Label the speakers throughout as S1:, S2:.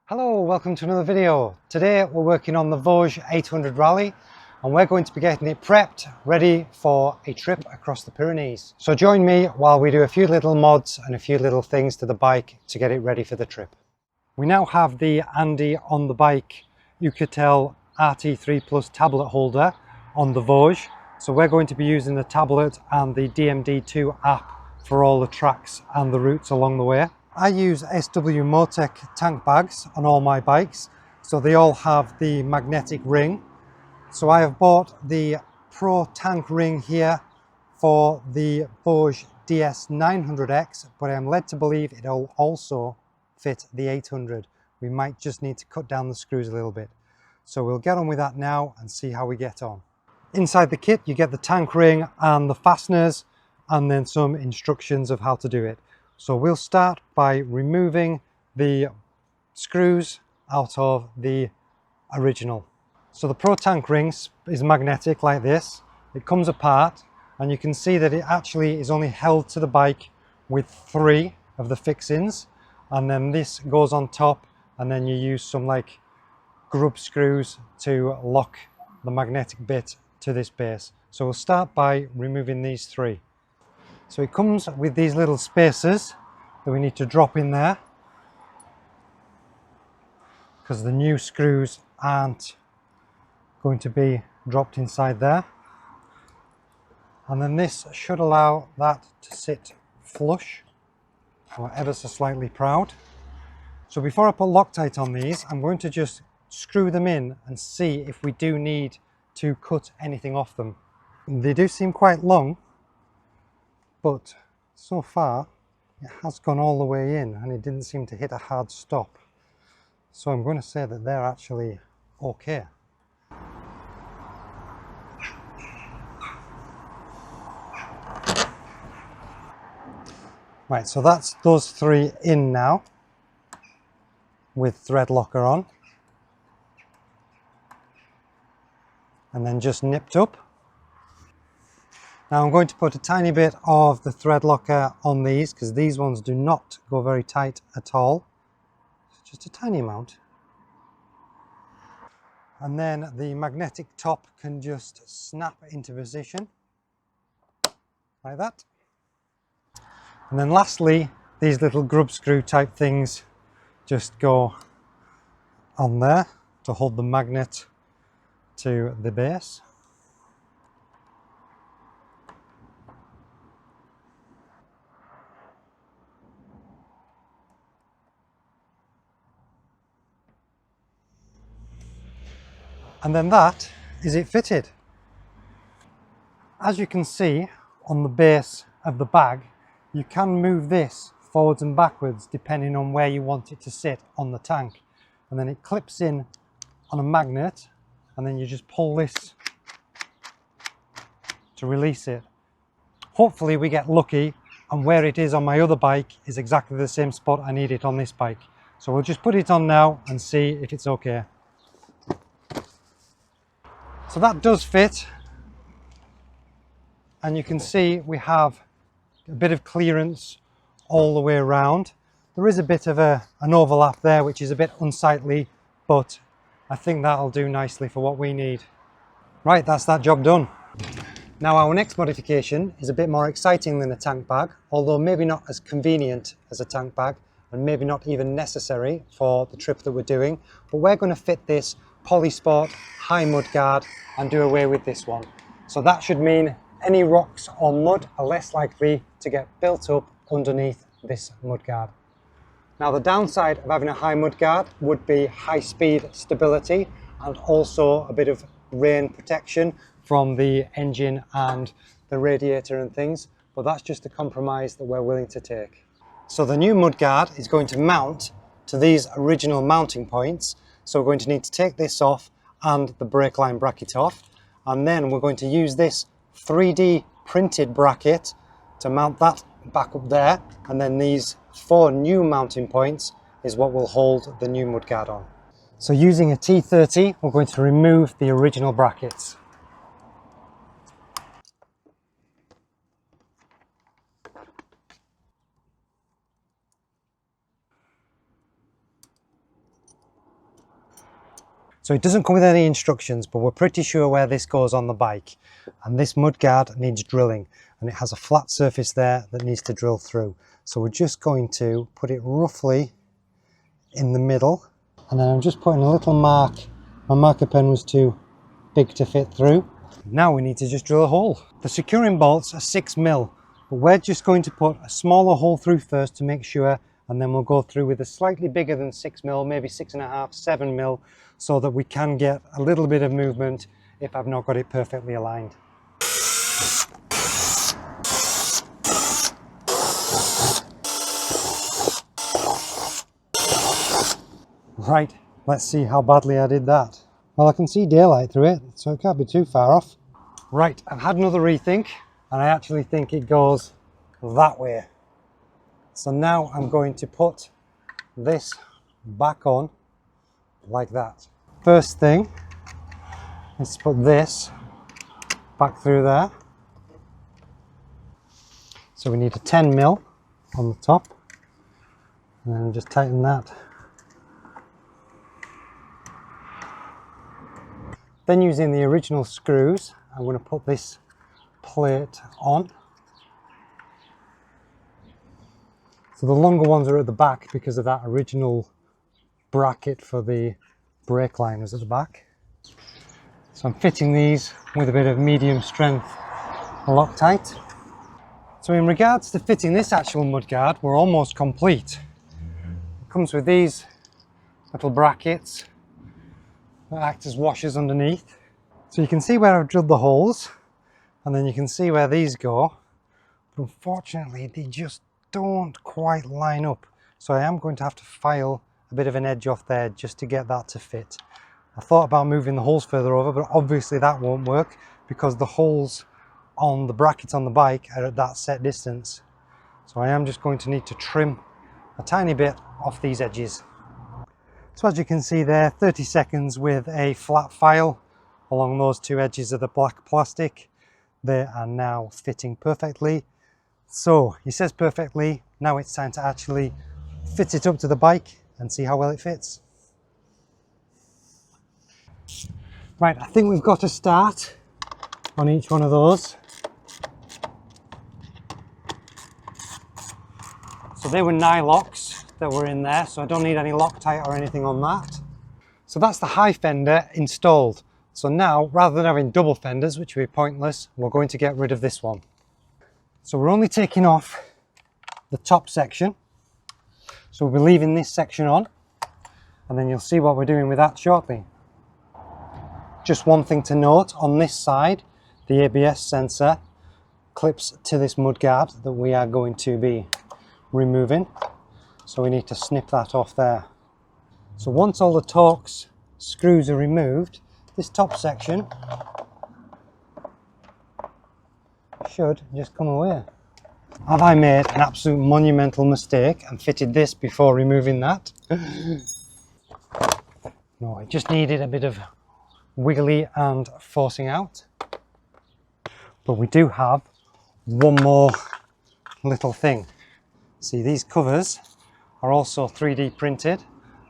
S1: Hello, welcome to another video. Today we're working on the Voge 800 Rally and we're going to be getting it prepped, ready for a trip across the Pyrenees. So join me while we do a few little mods and a few little things to the bike to get it ready for the trip. We now have the Andy on the bike Aoocci RT3 Plus tablet holder on the Voge. So we're going to be using the tablet and the DMD2 app for all the tracks and the routes along the way. I use SW Motech tank bags on all my bikes, so they all have the magnetic ring. So I have bought the Pro tank ring here for the Voge DS900X, but I am led to believe it'll also fit the 800. We might just need to cut down the screws a little bit. So we'll get on with that now and see how we get on. Inside the kit you get the tank ring and the fasteners and then some instructions of how to do it. So we'll start by removing the screws out of the original. So the Pro tank ring is magnetic like this. It comes apart and you can see that it actually is only held to the bike with 3 of the fixings, and then this goes on top and then you use some like grub screws to lock the magnetic bit to this base. So we'll start by removing these 3. So it comes with these little spacers that we need to drop in there because the new screws aren't going to be dropped inside there. And then this should allow that to sit flush or ever so slightly proud. So before I put Loctite on these, I'm going to just screw them in and see if we do need to cut anything off them. They do seem quite long, but so far it has gone all the way in and it didn't seem to hit a hard stop. So I'm going to say that they're actually okay. Right, so that's those 3 in now with thread locker on and then just nipped up. Now I'm going to put a tiny bit of the thread locker on these because these ones do not go very tight at all. Just a tiny amount. And then the magnetic top can just snap into position like that. And then lastly, these little grub screw type things just go on there to hold the magnet to the base. And then that is it fitted. As you can see on the base of the bag, you can move this forwards and backwards depending on where you want it to sit on the tank. And then it clips in on a magnet and then you just pull this to release it. Hopefully we get lucky and where it is on my other bike is exactly the same spot I need it on this bike. So we'll just put it on now and see if it's okay. So that does fit, and you can see we have a bit of clearance all the way around. There is a bit of an overlap there which is a bit unsightly, but I think that'll do nicely for what we need. Right, that's that job done. Now our next modification is a bit more exciting than a tank bag, although maybe not as convenient as a tank bag and maybe not even necessary for the trip that we're doing, but we're going to fit this Polysport high mud guard and do away with this one. So that should mean any rocks or mud are less likely to get built up underneath this mud guard. Now the downside of having a high mud guard would be high speed stability and also a bit of rain protection from the engine and the radiator and things, but that's just a compromise that we're willing to take. So the new mud guard is going to mount to these original mounting points. So we're going to need to take this off and the brake line bracket off, and then we're going to use this 3D printed bracket to mount that back up there, and then these 4 new mounting points is what will hold the new mudguard on. So using a T30 we're going to remove the original brackets. So it doesn't come with any instructions, but we're pretty sure where this goes on the bike. And this mudguard needs drilling, and it has a flat surface there that needs to drill through. So we're just going to put it roughly in the middle, and then I'm just putting a little mark. My marker pen was too big to fit through. Now we need to just drill a hole. The securing bolts are 6mm, but we're just going to put a smaller hole through first to make sure, and then we'll go through with a slightly bigger than 6mm, maybe 6.5, 7mm, so that we can get a little bit of movement if I've not got it perfectly aligned. Right, let's see how badly I did that. Well, I can see daylight through it, so it can't be too far off. Right, I've had another rethink, and I actually think it goes that way. So now I'm going to put this back on like that. First thing is to put this back through there. So we need a 10mm on the top, and then just tighten that. Then using the original screws, I'm going to put this plate on. So the longer ones are at the back because of that original bracket for the brake liners at the back. So I'm fitting these with a bit of medium strength Loctite. So in regards to fitting this actual mudguard, we're almost complete. It comes with these little brackets that act as washers underneath. So you can see where I've drilled the holes, and then you can see where these go. But unfortunately, they just don't quite line up. So I am going to have to file a bit of an edge off there just to get that to fit. I thought about moving the holes further over, but obviously that won't work because the holes on the brackets on the bike are at that set distance. So I am just going to need to trim a tiny bit off these edges. So as you can see there, 30 seconds with a flat file along those two edges of the black plastic. They are now fitting perfectly. So he says perfectly, now it's time to actually fit it up to the bike and see how well it fits. Right, I think we've got a start on each one of those. So they were nylocks that were in there, so I don't need any Loctite or anything on that. So that's the high fender installed. So now, rather than having double fenders, which would be pointless, we're going to get rid of this one. So we're only taking off the top section. So we'll be leaving this section on, and then you'll see what we're doing with that shortly. Just one thing to note, on this side, the ABS sensor clips to this mudguard that we are going to be removing. So we need to snip that off there. So once all the Torx screws are removed, this top section should just come away. Have I made an absolute monumental mistake and fitted this before removing that? No, it just needed a bit of wiggly and forcing out. But we do have one more little thing. See, these covers are also 3D printed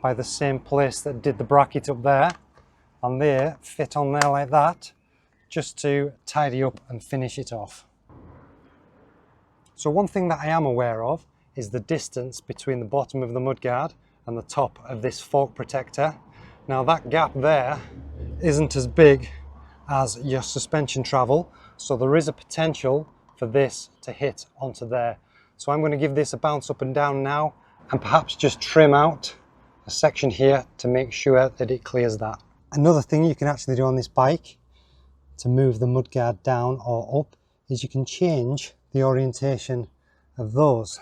S1: by the same place that did the bracket up there, and they fit on there like that just to tidy up and finish it off. So one thing that I am aware of is the distance between the bottom of the mudguard and the top of this fork protector. Now that gap there isn't as big as your suspension travel, so there is a potential for this to hit onto there. So I'm going to give this a bounce up and down now, and perhaps just trim out a section here to make sure that it clears that. Another thing you can actually do on this bike to move the mudguard down or up is you can change the orientation of those.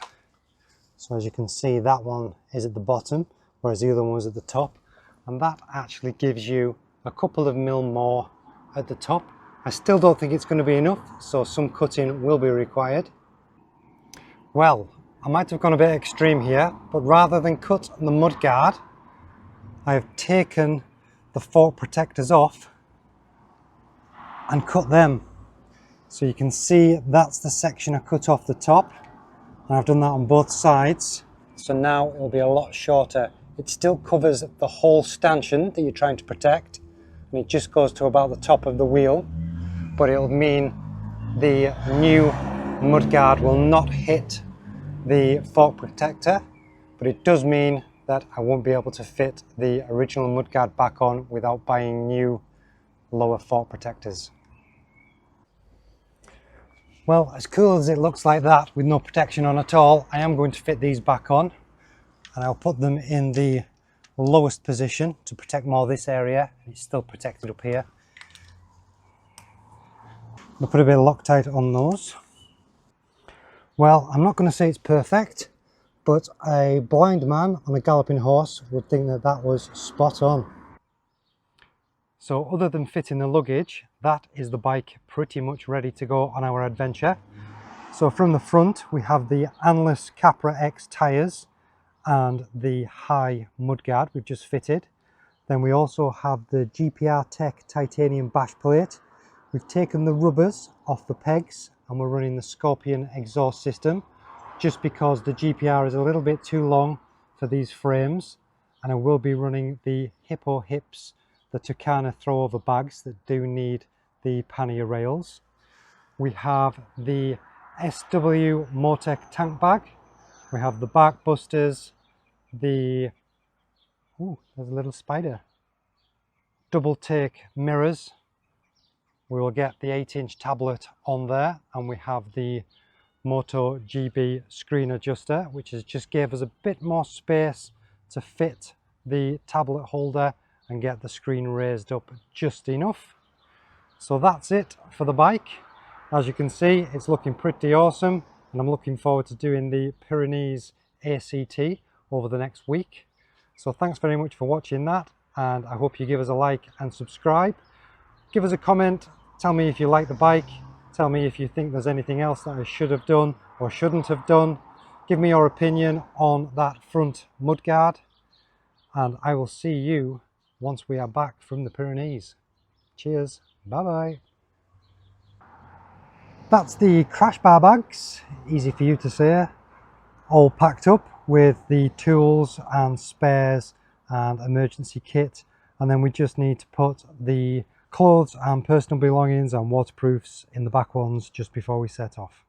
S1: So as you can see, that one is at the bottom, whereas the other one was at the top, and that actually gives you a couple of mil more at the top. I still don't think it's going to be enough, so some cutting will be required. Well, I might have gone a bit extreme here, but rather than cut the mudguard, I have taken the fork protectors off and cut them. So you can see that's the section I cut off the top, and I've done that on both sides. So now it'll be a lot shorter it still covers the whole stanchion that you're trying to protect, and it just goes to about the top of the wheel, but it'll mean the new mudguard will not hit the fork protector, but it does mean that I won't be able to fit the original mudguard back on without buying new lower fork protectors. Well, as cool as it looks like that with no protection on at all, I am going to fit these back on, and I'll put them in the lowest position to protect more of this area. It's still protected up here. I'll put a bit of Loctite on those. Well, I'm not going to say it's perfect, but a blind man on a galloping horse would think that that was spot on. So other than fitting the luggage, that is the bike pretty much ready to go on our adventure. So from the front we have the Anless Capra X tyres and the high mudguard we've just fitted. Then we also have the GPR Tech titanium bash plate. We've taken the rubbers off the pegs and we're running the Scorpion exhaust system just because the GPR is a little bit too long for these frames, and I will be running the Hippo hips, the Tucana throwover bags that do need the pannier rails. We have the SW Motech tank bag. We have the bark busters, the, ooh, there's a little spider, double take mirrors. We will get the 8-inch tablet on there, and we have the Moto GB screen adjuster, which has just gave us a bit more space to fit the tablet holder and get the screen raised up just enough. So that's it for the bike. As you can see, it's looking pretty awesome, and I'm looking forward to doing the Pyrenees ACT over the next week. So thanks very much for watching that, and I hope you give us a like and subscribe. Give us a comment, tell me if you like the bike, tell me if you think there's anything else that I should have done or shouldn't have done. Give me your opinion on that front mudguard, and I will see you once we are back from the Pyrenees. Cheers, bye bye. That's the crash bar bags, easy for you to say, all packed up with the tools and spares and emergency kit, and then we just need to put the clothes and personal belongings and waterproofs in the back ones just before we set off.